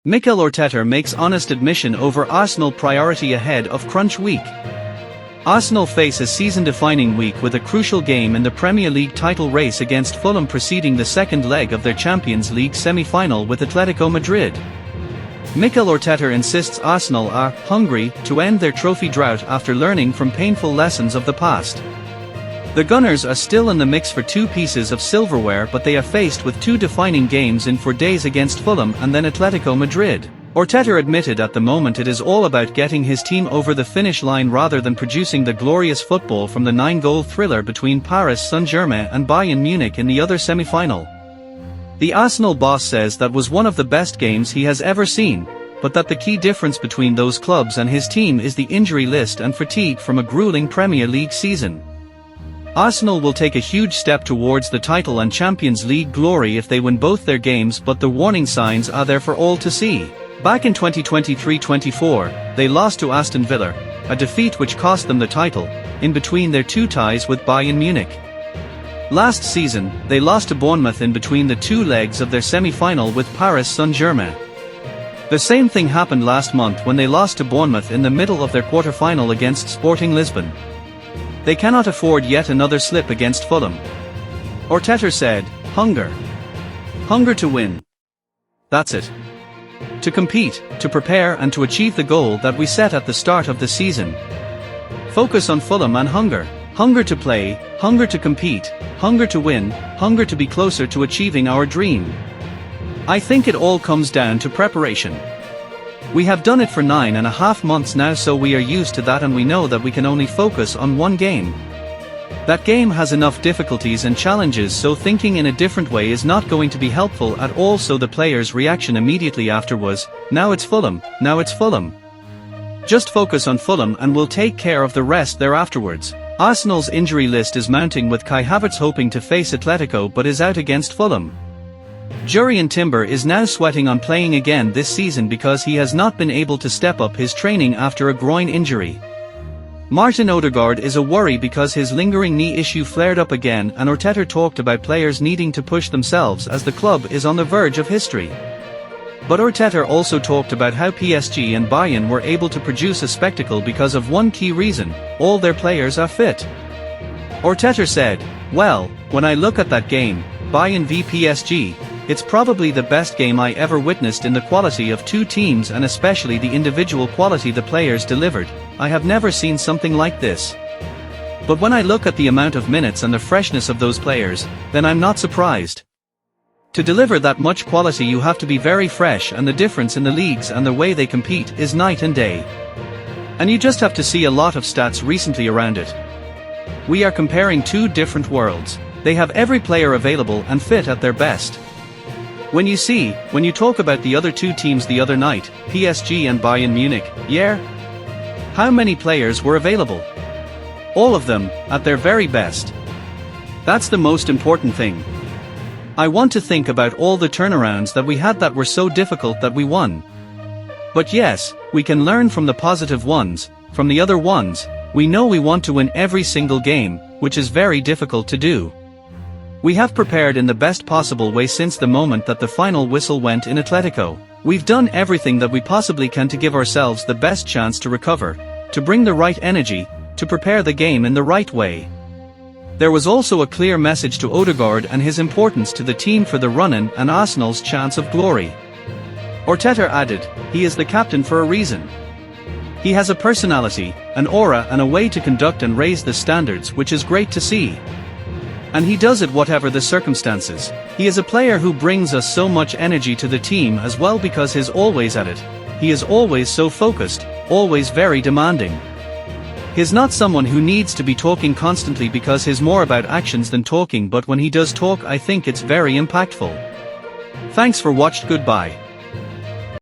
Mikel Arteta makes honest admission over Arsenal priority ahead of crunch week. Arsenal face a season-defining week with a crucial game in the Premier League title race against Fulham preceding the second leg of their Champions League semi-final with Atletico Madrid. Mikel Arteta insists Arsenal are hungry to end their trophy drought after learning from painful lessons of the past. The Gunners are still in the mix for two pieces of silverware, but they are faced with two defining games in 4 days against Fulham and then Atletico Madrid. Arteta admitted at the moment it is all about getting his team over the finish line rather than producing the glorious football from the 9-goal thriller between Paris Saint-Germain and Bayern Munich in the other semi-final. The Arsenal boss says that was one of the best games he has ever seen, but that the key difference between those clubs and his team is the injury list and fatigue from a grueling Premier League season. Arsenal will take a huge step towards the title and Champions League glory if they win both their games, but the warning signs are there for all to see. Back in 2023-24, they lost to Aston Villa, a defeat which cost them the title, in between their two ties with Bayern Munich. Last season, they lost to Bournemouth in between the two legs of their semi-final with Paris Saint-Germain. The same thing happened last month when they lost to Bournemouth in the middle of their quarter-final against Sporting Lisbon. They cannot afford yet another slip against Fulham. Arteta said, "Hunger. Hunger to win. That's it. To compete, to prepare and to achieve the goal that we set at the start of the season. Focus on Fulham and hunger. Hunger to play, hunger to compete, hunger to win, hunger to be closer to achieving our dream. I think it all comes down to preparation. We have done it for 9.5 months now, so we are used to that, and we know that we can only focus on one game. That game has enough difficulties and challenges, so thinking in a different way is not going to be helpful at all." So the players' reaction immediately after was, "Now it's Fulham, now it's Fulham. Just focus on Fulham and we'll take care of the rest there afterwards." Arsenal's injury list is mounting, with Kai Havertz hoping to face Atletico but is out against Fulham. Jurriën Timber is now sweating on playing again this season because he has not been able to step up his training after a groin injury. Martin Odegaard is a worry because his lingering knee issue flared up again, and Arteta talked about players needing to push themselves as the club is on the verge of history. But Arteta also talked about how PSG and Bayern were able to produce a spectacle because of one key reason: all their players are fit. Arteta said, "Well, when I look at that game, Bayern v PSG, it's probably the best game I ever witnessed in the quality of two teams and especially the individual quality the players delivered. I have never seen something like this. But when I look at the amount of minutes and the freshness of those players, then I'm not surprised. To deliver that much quality you have to be very fresh, and the difference in the leagues and the way they compete is night and day. And you just have to see a lot of stats recently around it. We are comparing two different worlds. They have every player available and fit at their best. When you talk about the other two teams the other night, PSG and Bayern Munich, yeah? How many players were available? All of them, at their very best. That's the most important thing. I want to think about all the turnarounds that we had that were so difficult that we won. But yes, we can learn from the positive ones, from the other ones. We know we want to win every single game, which is very difficult to do. We have prepared in the best possible way since the moment that the final whistle went in Atletico. We've done everything that we possibly can to give ourselves the best chance to recover, to bring the right energy, to prepare the game in the right way." There was also a clear message to Odegaard and his importance to the team for the run-in and Arsenal's chance of glory. Arteta added, "He is the captain for a reason. He has a personality, an aura and a way to conduct and raise the standards, which is great to see. And he does it whatever the circumstances. He is a player who brings us so much energy to the team as well because he's always at it. He is always so focused, always very demanding. He's not someone who needs to be talking constantly because he's more about actions than talking, but when he does talk I think it's very impactful." Thanks for watched. Goodbye.